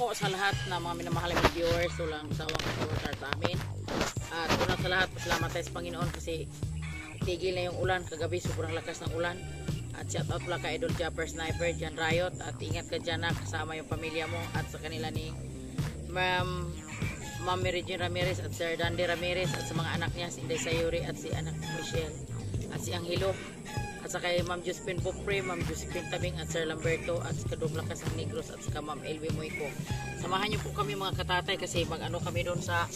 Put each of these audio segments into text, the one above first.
po sa lahat na mga minamahal na viewers, walang sawang supporter sa amin. At una sa lahat, pasalamat tayo sa Panginoon kasi tigil na yung ulan. Kagabi sobrang lakas ng ulan. At shout out pala kay Idol Japper Sniper, Jan Riot. At ingat ka dyan na kasama yung pamilya mo. At sa kanila ni Ma'am Regine Ramirez at Sir Dandy Ramirez. At sa mga anak niya, si Inday Sayuri at si anak Michelle. At si Angelo. At sa kay Ma'am Josephine Bupre, Ma'am Josephine Tabing at Sir Lamberto at si Kadong Lakas ng Negros at saka Ma'am Elvi Moico. Samahan niyo po kami mga katatay kasi mag-ano kami doon sa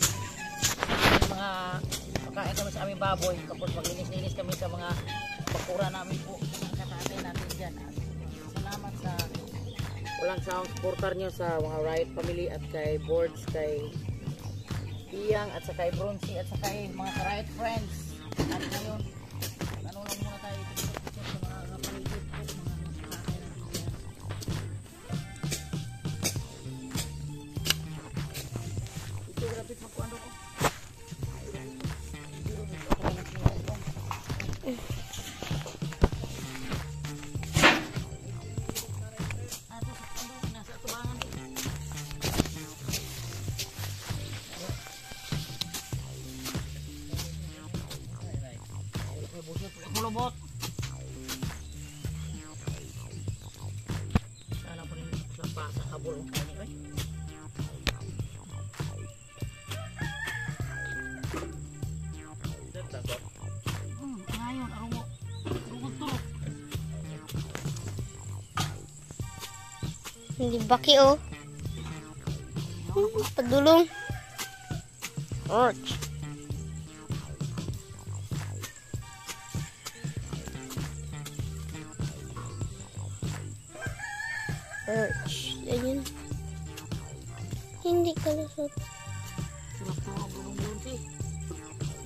mga pagkain kami sa aming baboy. Tapos maglinis-linis kami sa mga bakura namin po. Mga katatay natin dyan. At salamat sa walang sound supporter nyo sa mga Riot Family at kay Boards, kay Iyang at sa kay Bronzy at sa kay mga Riot Friends. At ngayon, ano lang muna tayo sa mga kapaligid at mga katatay natin dyan. Ito grapit magkuano ko. Mulubot. Sana po rin lampas sa kabulong kanya. Ngayon, arungo turok. Hindi baki oh. Padulong. Ouch. Ayun. Hindi ka lusot. Turok bulong sih.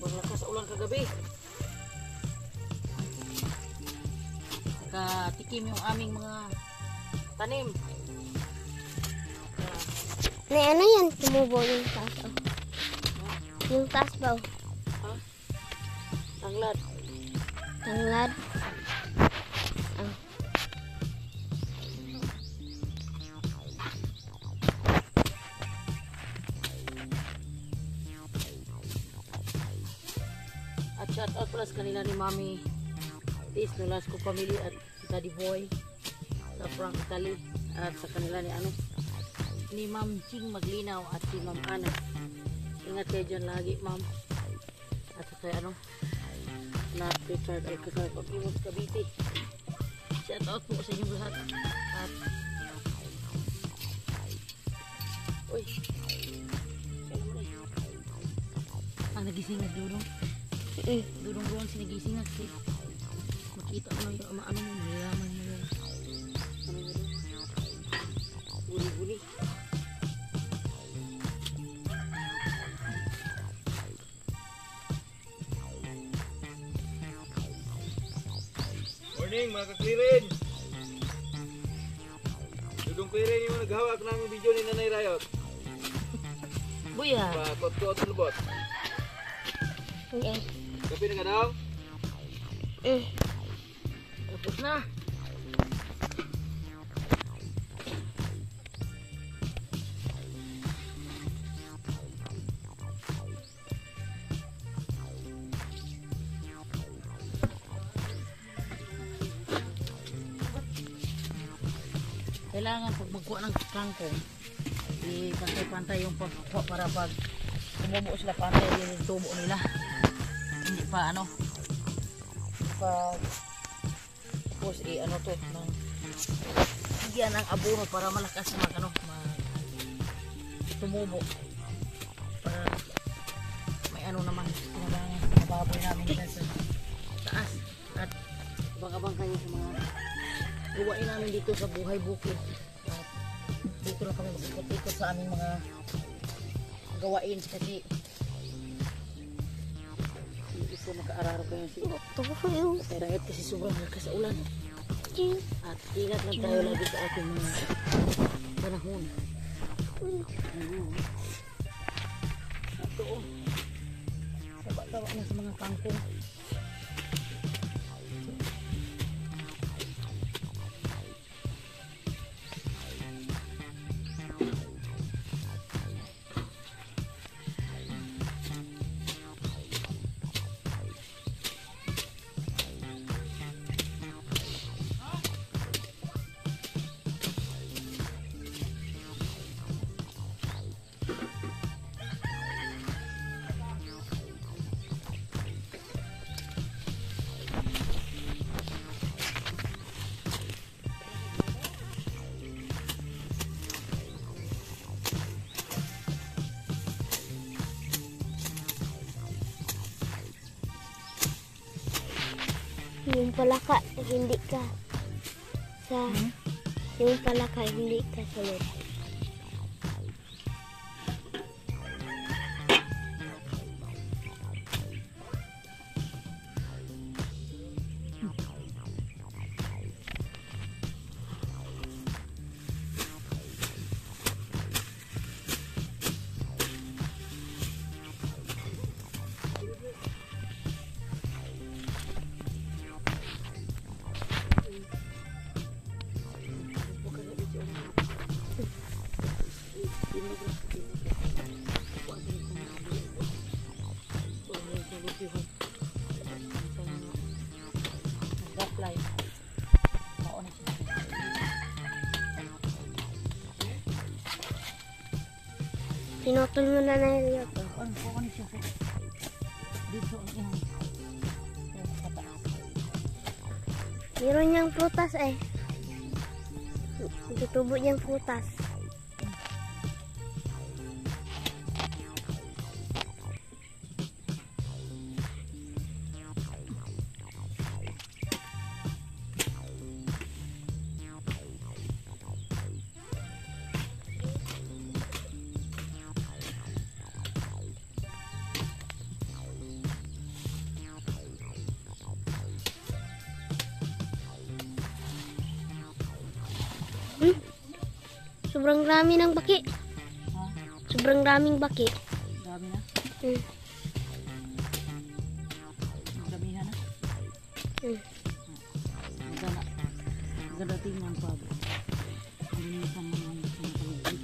Berlakas ulan kagabi. Katikim yung aming mga tanim. Ano yan? Tumubo yung taas oh. Yung taas ba oh? Ha? Tanglad. Tanglad. At shout out pala sa kanila ni Mami Tis Nolasco Family at Daddy Boy sa Frank Italy at sa kanila ni ni Ma'am Ching Maglinaw at si Ma'am Ana. Ingat kayo dyan lagi ma'am. At sa kay na Richard Alcazar Pag-Imos Cavite. Shout out po sa inyong lahat. At uy, ang nagising na Dudong. Dudong doon sinigising na kasi makita mo na yung ano mo, mayaman mo yung ano mo doon, buli-buli. Morning mga kaklirin. Dudong Klirin yung naghawak ng video ni Nanay Riot. Buya. Pakot-kot sa lubot. Okay. Kapi na ka daw? Tapos na. Kailangan pag magkuha ng kangkong, i-pantay-pantay yung pagkuha para pag tumubo sila pantay yung tubo nila. Hindi pa ano, pag tapos ano to, bigyan ng abono para malakas mag tumubo. Para may ano naman, mababoy namin dyan sa taas. At abang-abang kayo sa mga gawain namin dito sa buhay bukid. At dito lang kami mag-ikot-ikot sa aming mga gawain kasi isa makaararo kayo si Riot kasi sobrang lakas sa ulan. At ingat lang tayo lagi sa ating mga panahon. Ito oh, tawa-tawa na sa mga kangkong. Yung palaka, hindi ka sa... Yung palaka, hindi ka sunod. Pinutol mo na Rayot. Meron niyang prutas eh. Tutubo niyang prutas. Sobrang dami ng baki. Sobrang daming baki. Dami na. Damihan na. Ganda tingnan pa. Ano yung isang mga paligid.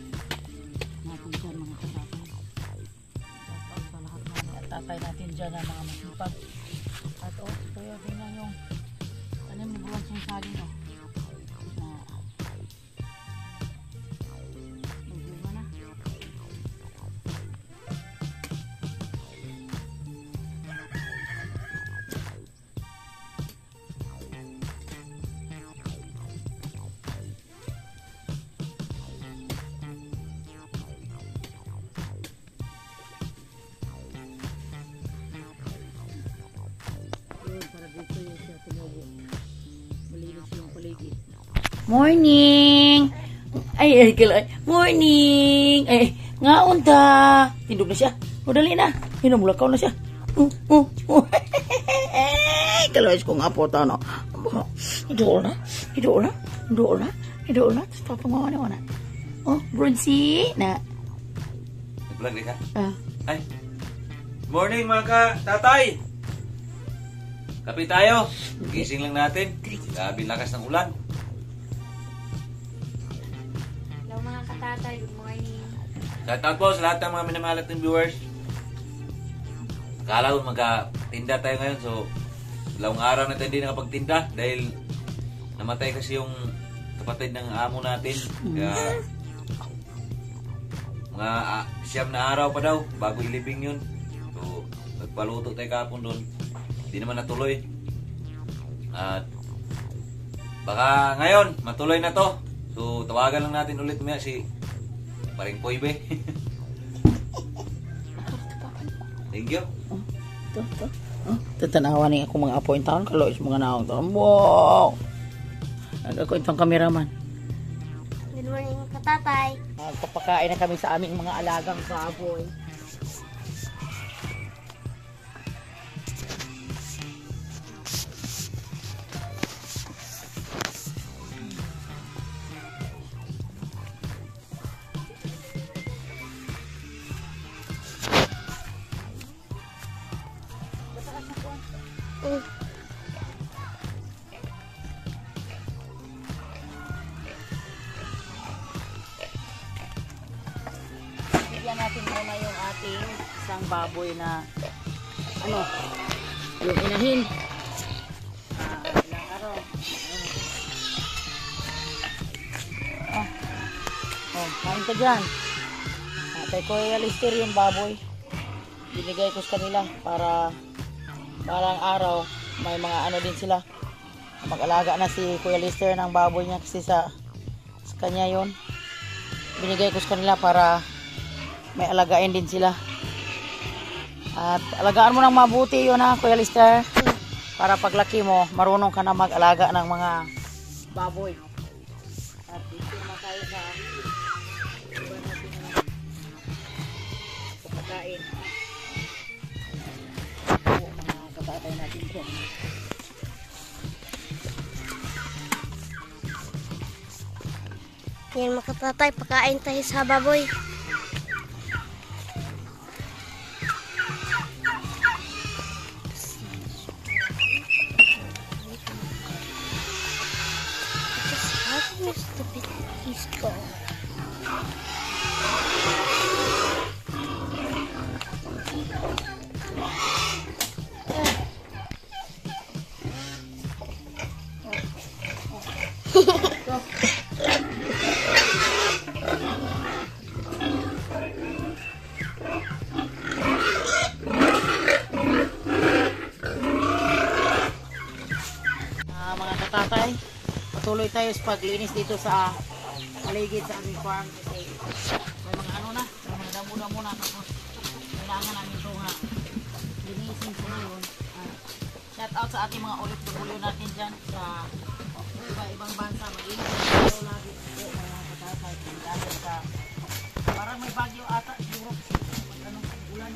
Napunta mga tatay. Sa lahat ng tatay natin dyan ang mga masipag. At kaya tingnan yung tanim ni buwan siyang saging o. Morning! Ay, morning! Ay, nga unta! Tindog na siya. O, dali na. Hinamulakaw na siya. Kalawis ko nga po ito, no? Idool na. Idool na. Idool na. Idool na. Tapos papangawa na wana. Oh, Bronzy na. Nag-vlog ka? Ay. Morning mga tatay! Kape tayo. Gising lang natin. Grabe lakas ng ulan. Mga katatay, good morning. Shoutout po sa lahat ng mga minamahal nating viewers. Akala ko magka-tinda tayo ngayon, so dalawang araw na tayo hindi nakapagtinda dahil namatay kasi yung kapatid ng amo natin. Kaya mga 9 na araw pa daw bago ilibing yun. So nagpaluto tayo kahapon doon. Hindi naman natuloy. At baka ngayon matuloy na to. So, tawagan lang natin ulit maya si Paring Poybe. Thank you. Tatanawa niya ako mga apo yung taon. Kalois mga naong taon. Wow! Ako itong kameraman. Good morning, katatay. Magpapakain na kami sa aming mga alagang baboy. Bigyan natin muna yung ating isang baboy na yung inahin. Ilang araw. Kain ka dyan. Atay ko Lister yung baboy. Binigay ko sa kanila para parang araw may mga ano din sila. Mag-alaga na si Kuya Lister ng baboy niya kasi sa kanya yon. Binigay ko sa kanila para may alagain din sila. At alagaan mo ng mabuti yun ha, Kuya Lister. Para paglaki mo, marunong ka na mag-alaga ng mga baboy. At dito naman tayo sa iba natin na pagkain. Ito, mga katatay natin dyan. Yan mga katatay, pakain tayo sa baboy. Stupid disco. Mga katatay, patuloy tayo sa paglinis dito sa paligid sa aming farm kasi may mga ano na, may mga damo-damo na tapos kailangan namin ito nga linisin po ngayon. Shout out sa ating mga OFW natin dyan sa iba-ibang bansa. Mag-inis tayo lagi po mga katatay dahil sa parang may bagyo ata siguro mag-anong ulan.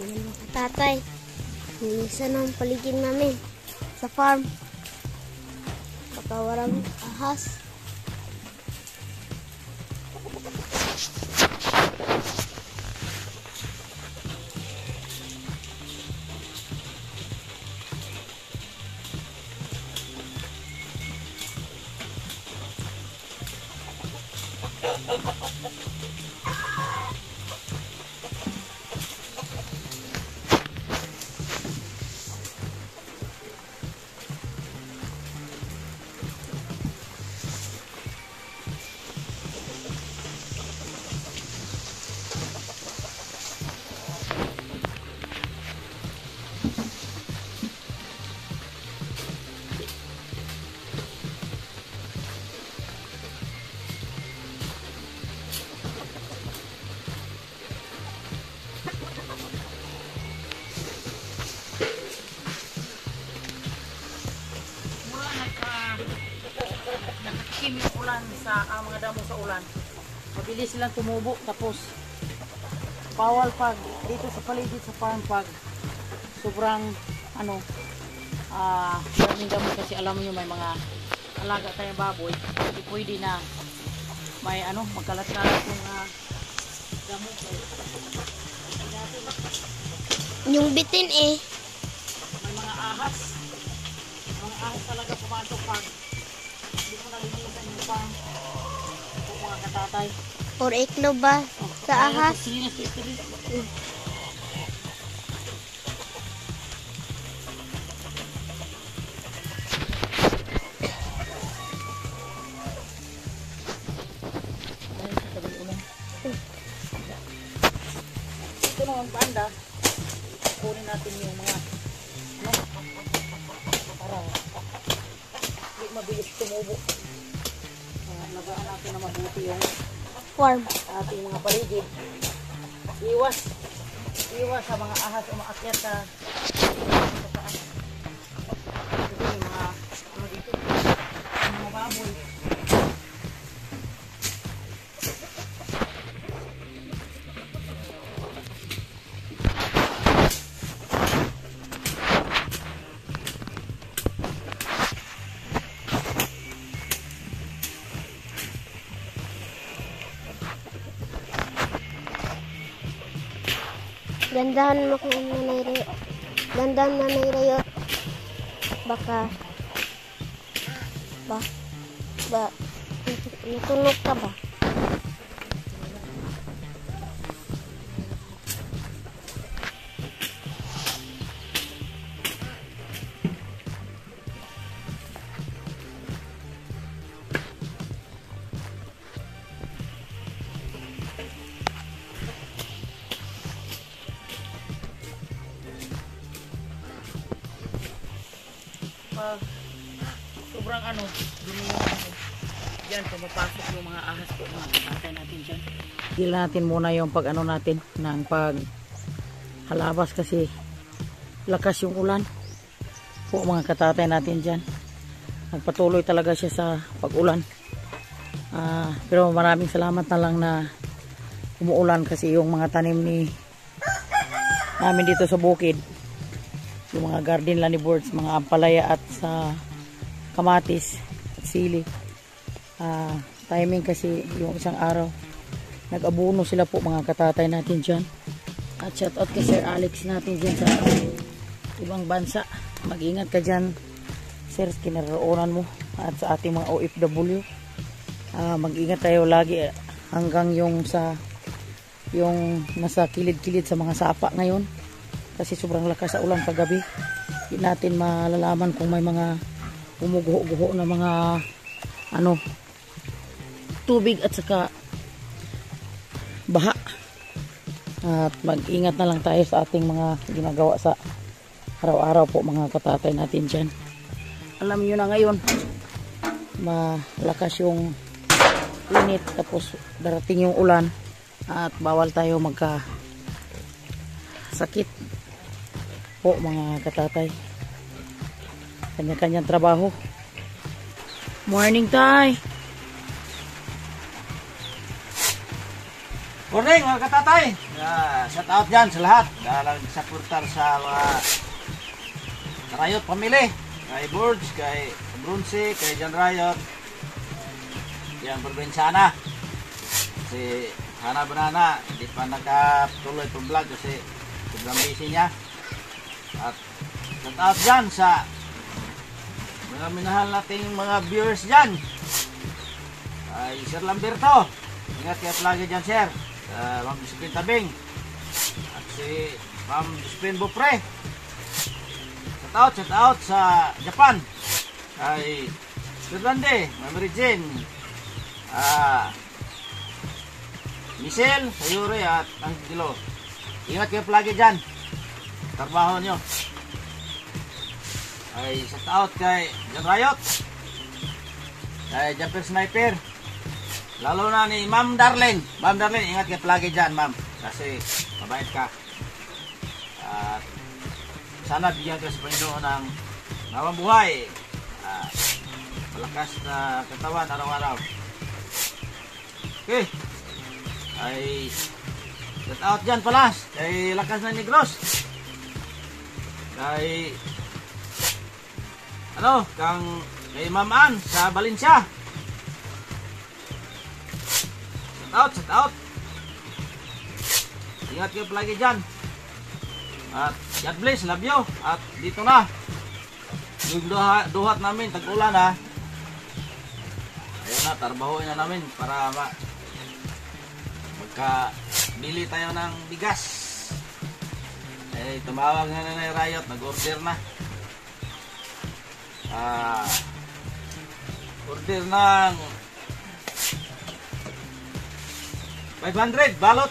Yan mga tatay. Nilisan ang paligid namin sa farm. Baka walang ahas. Nakakim yung ulan sa mga damo sa ulan. Mabilis silang tumubo tapos bawal pag dito sa paligid sa farm pag sobrang maraming damo kasi alam niyo may mga alaga tayong baboy. Hindi pwede na may magkalat-kalat yung damo. Yung bitin eh. May mga ahas. Mga ahas talaga pumasok pag hindi mo nalinisan yung farm. Ito mga katatay. Or iklo ba sa ahas? Ito naman banda. Kunin natin yung mga para hindi mabilis tumubo. Nagaan natin na mabuti yung Farm. ating mga paligid. Iwas sa mga ahas umaakyat sa taas. Ito yung mga dito, yung mga baboy. Gandahan mo kung nanay Rayo. Gandahan nanay Rayo. Baka natunog ka ba? pag sobrang ano, dumi yung ano. Yan, pumapasok yung mga ahas po, mga katatay natin dyan. Hila natin muna yung pag ano natin, ng pag halabas kasi lakas yung ulan po mga katatay natin dyan. Nagpatuloy talaga siya sa pag-ulan. Pero maraming salamat na lang na umuulan kasi yung mga tanim namin dito sa bukid, yung mga garden lani-boards, mga ampalaya at sa kamatis at sili, timing kasi yung isang araw nag-abuno sila po mga katatay natin dyan. At shout out kay Sir Alex natin dyan sa ibang bansa. Mag-ingat ka dyan sir, kinaroonan mo, at sa ating mga OFW, mag-ingat tayo lagi hanggang yung nasa kilid-kilid sa mga sapa ngayon kasi sobrang lakas sa ulan kagabi. Hindi natin malalaman kung may mga umuguho-guho na mga tubig at saka baha. At mag-ingat na lang tayo sa ating mga ginagawa sa araw-araw po mga katatay natin dyan. Alam nyo na ngayon, malakas yung init tapos darating yung ulan at bawal tayo magka sakit po mga katatay. Kanya-kanyang trabaho. Morning tay! Morning mga katatay! Shout out dyan sa lahat na nagsaportar sa mga Riot family, kay Boards, kay Brunsi, kay John Riot, yan Provinciana. Si Hana Banana hindi pa nakatuloy itong vlog kasi sobrang busy niya. At shout out dyan sa mga minahal nating mga viewers dyan, ay Sir Lamberto, ingat kayo lagi dyan sir. Ma'am Josephine Tabing at si Ma'am Josephine Bupre. Shout out sa Japan ay Sir Randy, Ma'am Regine, Michelle, Sayuri at Angelo. Ingat kayo lagi dyan trabaho nyo. Ay shout out kay John Riot, kay Jumper Sniper, lalo na ni Ma'am Darlene. Ma'am Darlene, ingat kayo lagi dyan ma'am kasi mabait ka. At sana bigyan ka sa Panginoon ng nawang buhay, malakas na katawan araw-araw. Okay, ay shout out dyan pala kay Lakas na Negros, kay kay Ma'am Ann sa Valencia. Shout out. Ingat kayo palagi dyan. At God bless, love you. At dito na yung duhat namin, tag-ulan ha. Ayun na, tarbahoin na namin para magkabili tayo ng bigas. Tumawag na na Riot, nag-order na. Order ng 500 balot.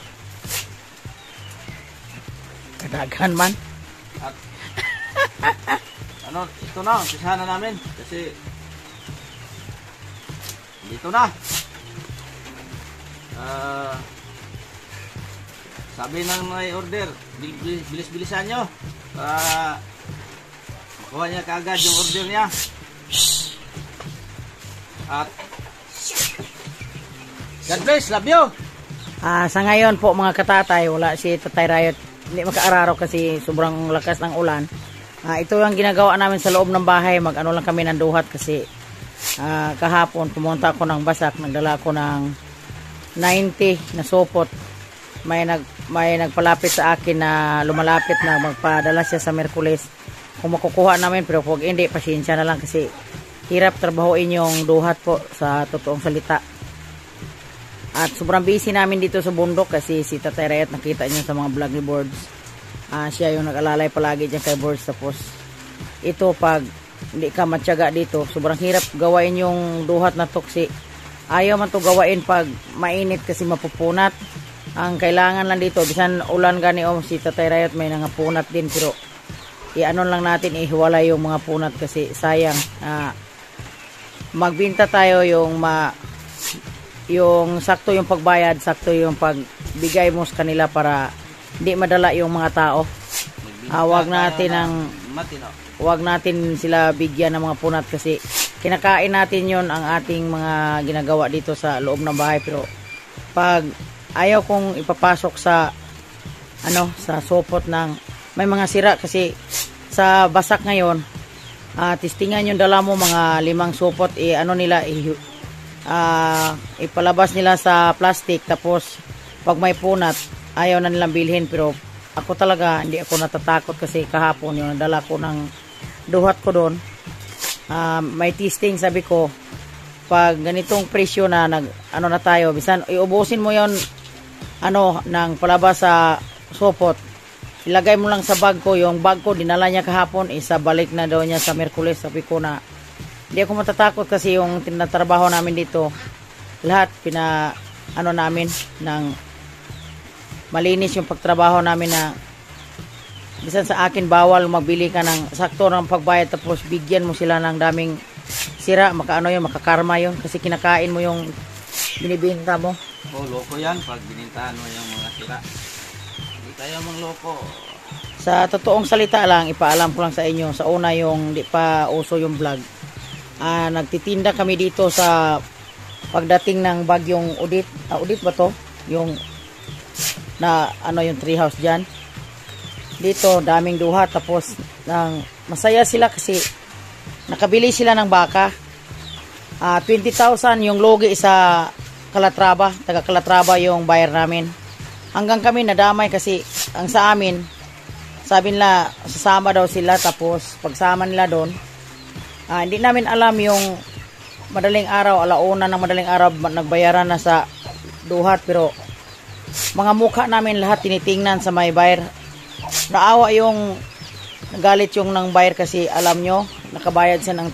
Kadagan man. At ito na, umpisahan na namin kasi dito na. Sabi ng may order, bilis-bilisan nyo para makuha niya kaagad yung order niya. At God bless, love you. Sa ngayon po mga katatay, wala si Tatay Riot, hindi makaararo kasi sobrang lakas ng ulan. Ito ang ginagawa namin sa loob ng bahay, mag-ano lang kami ng duhat kasi kahapon pumunta ako ng Basak, nagdala ako ng 90 na sopot. May nagpalapit sa akin na lumalapit na magpadala siya sa Merkules. Kung makukuha namin, pero pag hindi, pasensya na lang kasi hirap trabahoin yung duhat po sa totoong salita. At sobrang busy namin dito sa bundok kasi si Tatay Riot, nakita niyo sa mga vlog ni Boards. Siya yung nag-alalay palagi dyan kay Boards. Tapos ito, pag hindi ka matyaga dito, sobrang hirap gawain yung duhat na toksi. Ayaw man to gawain pag mainit kasi mapupunat. Ang kailangan lang dito, bisan ulan gani si Tatay Riot may nangapunat din, pero i-ano lang natin, ihiwalay yung mga punat kasi sayang. Magbinta tayo yung sakto yung pagbayad, sakto yung pagbigay mo sa kanila para hindi madala yung mga tao. Wag natin sila bigyan ng mga punat kasi kinakain natin yon ang ating mga ginagawa dito sa loob ng bahay. Pero pag ayaw kong ipapasok sa sa sopot ng may mga sira kasi sa basak ngayon, testingan yung dala mo mga 5 supot, ipalabas nila sa plastic, tapos pag may punat ayaw na nilang bilhin. Pero ako talaga hindi ako natatakot kasi kahapon yung nadala ko ng duhat ko doon, may testing, sabi ko pag ganitong presyo na na tayo, bisan iubusin mo yon ng palabas sa sopot, ilagay mo lang sa bag ko. Yung bag ko dinala niya kahapon, isa balik na daw niya sa Merkules. Sabi ko na hindi ako matatakot kasi yung tinatrabaho namin dito lahat namin ng malinis yung pagtrabaho namin, na bisan sa akin bawal magbili ka ng sakto ng pagbayad tapos bigyan mo sila ng daming sira. Makakarma yun kasi kinakain mo yung binibenta mo. Loko yan pag binintahan mo yung mga sira. Hindi tayo mangloko. Sa totoong salita lang, ipaalam ko lang sa inyo, sa una yung di pa uso yung vlog, nagtitinda kami dito sa pagdating ng bagyong Udit. Udit ba to? Yung yung tree house dyan. Dito, daming duha. Tapos, masaya sila kasi nakabili sila ng baka. 20,000 yung logi sa Calatrava. Taga Calatrava yung buyer namin. Hanggang kami nadamay kasi ang sa amin, sabi nila sasama daw sila, tapos pagsama nila doon, hindi namin alam yung madaling araw, alauna ng madaling araw nagbayaran na sa duhat. Pero mga mukha namin lahat tinitingnan sa may buyer. Naawa yung nagalit yung ng buyer kasi alam nyo nakabayad siya ng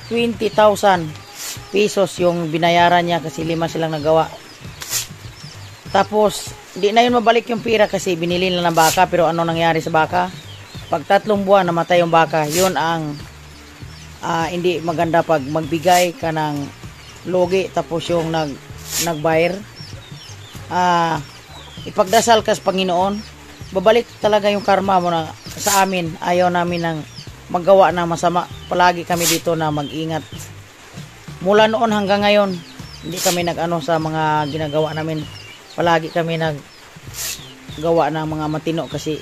20,000 pesos yung binayaran niya kasi 5 silang nagawa. Tapos hindi na yun mabalik yung pira kasi binili na ng baka. Pero ano nangyari sa baka? Pag 3 buwan namatay yung baka. Yun ang hindi maganda pag magbigay ka ng logi tapos yung nag-buyer. Ipagdasal ka sa Panginoon, babalik talaga yung karma mo. Na sa amin, ayaw namin ng maggawa ng masama. Palagi kami dito na mag-ingat. Mula noon hanggang ngayon, hindi kami sa mga ginagawa namin. Palagi kami naggawa ng mga matino kasi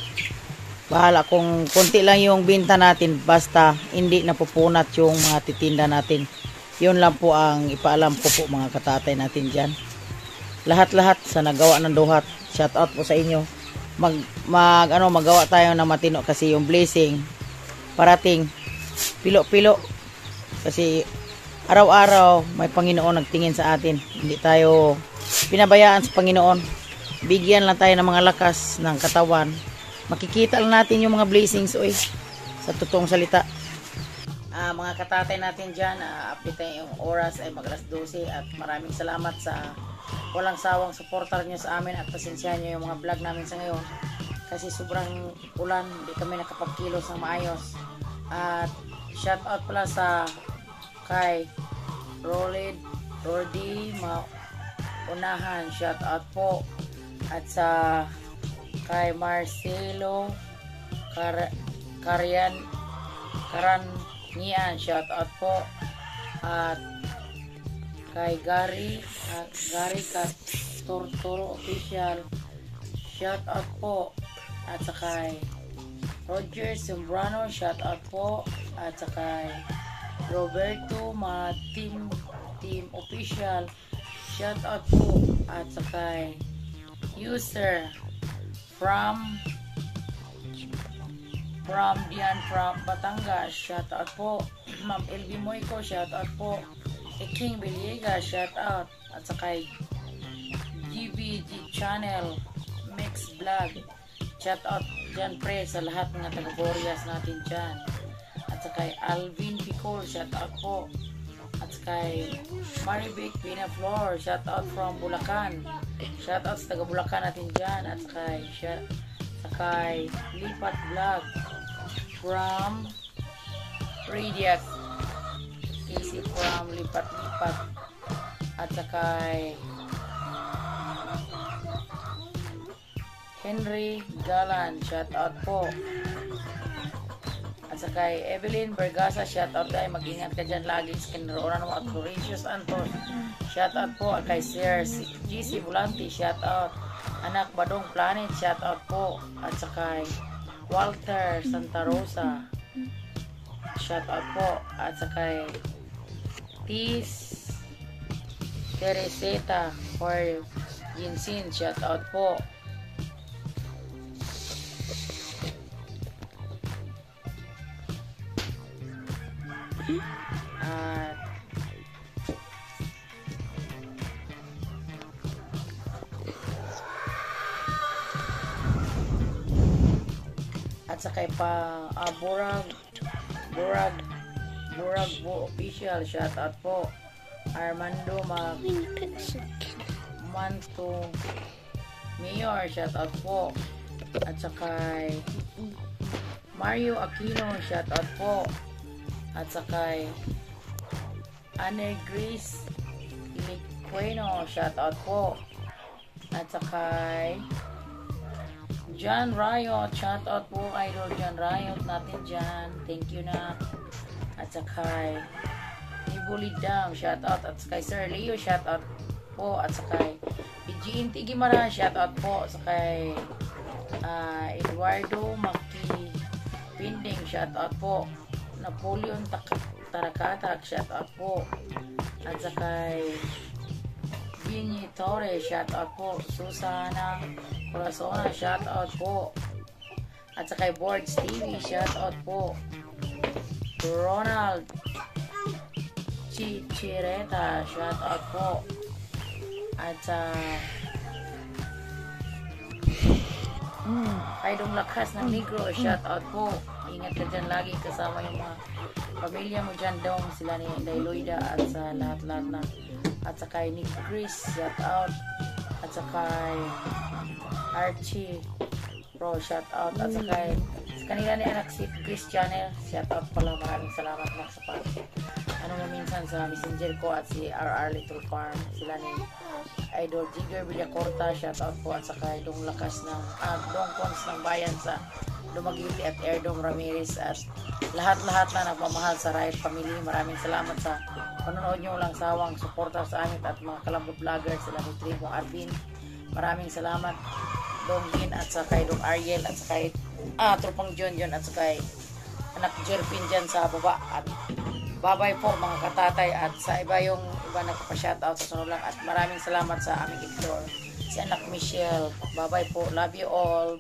bahala kung konti lang yung binta natin, basta hindi napupunat yung mga titinda natin. Yun lang po ang ipaalam ko po mga katatay natin dyan. Lahat-lahat sa nagawa ng duhat, shout out po sa inyo. Magawa tayo ng matino kasi yung blessing parating pilo-pilo kasi araw-araw may Panginoon nagtingin sa atin. Hindi tayo pinabayaan sa Panginoon. Bigyan lang tayo ng mga lakas ng katawan. Makikita lang natin yung mga blessings sa totoong salita. Mga katatay natin dyan, update tayo yung oras ay mag-alas 12 at maraming salamat sa walang sawang supporter nyo sa amin at pasensyahan nyo yung mga vlog namin sa ngayon kasi sobrang ulan, hindi kami nakapagkilos ng maayos. At shout out pala sa kay Rodi Unahan, shout out po. At sa kay Marcelo Karanian, shout out po. At kay Gary Tortoro Official, shout out po. At sa kay Roger Sembrano, shout out po. At sa kay Roberto Team Official, shout out po. At sa kay user from Dian from Batangas, shout out po. Ma'am Elvi Moico, shout out po. King Villegas, shout out. At sa kay GVG Channel Mix Vlog, shout out dyan pre sa lahat ng taga-Borias natin dyan. At sa kay Alvin Picol, shout out po. At sa kay Marivic Pinaflor, shout out from Bulacan, shout out sa taga-Bulacan natin dyan. At sa kay Lipat Vlog, from Radiac, Casey from Lipat-Lipat, at saka Henry Galan, shout out po. At saka Evelyn Bergasa, shout out dahil mag-ingat ka dyan lagi sa kinaroonan mo. At Mauritius Antos, shout out po. At kay Sir GC Volante, shout out. Anak Badong Planet, shout out po. At saka Walter Santa Rosa, shout out po. At saka Tis Tereseta for Jinsin, shout out po. At saka pa Burag po official, shout out po. Armando Manto Mayor, shout out po. At saka Mario Aquino, shout out po. At saka Anne Grace Iliqueno, shout out po. At saka John Riot, shout out po. Idol John Riot natin dyan, thank you na. At saka Ibuli Dam, shout out. At saka Sir Leo, shout out po. At saka PG Tigimara, shout out po. At saka Eduardo Maki Pinding, shout out po. Napoleon Tarakatak, shout out po. At saka Vinny Torres, shout out po. Susana Corazona, shout out po. At saka Boards TV, shout out po. Ronald Chichireta, shout out po. At Kaidong Lakas ng Negro, shout out po. Ingat ka dyan lagi kasama yung mga pamilya mo dyan dong, sila ni Dailoida at sa lahat-lahat na. At saka Nick Chris, shout out. At saka Archie Pro, shout out. At saka sa kanila ni anak si Chris Channel, shout out pala. Maraming salamat na sa pag ano mo minsan sa messenger ko. At si RR Little Farm, sila ni Idol Jigger Villacorta, shout out po. At saka Dong Lakas ng Dong Cons ng Bayan sa Dumagiti at Erdong Ramirez at lahat-lahat na nagmamahal sa Riot Family. Maraming salamat sa panonood nyo lang sawang suporta sa amin at mga kalambot vloggers sila ni Tribong Arvin. Maraming salamat Dong Gin at sa kay Dong Ariel at sa kay Tropang John at sa kay anak Jerpin dyan sa baba. At babay po mga katatay at sa iba yung iba nagpa-shoutout sa sunod lang. At maraming salamat sa aming editor si anak Michelle. Babay po, love you all.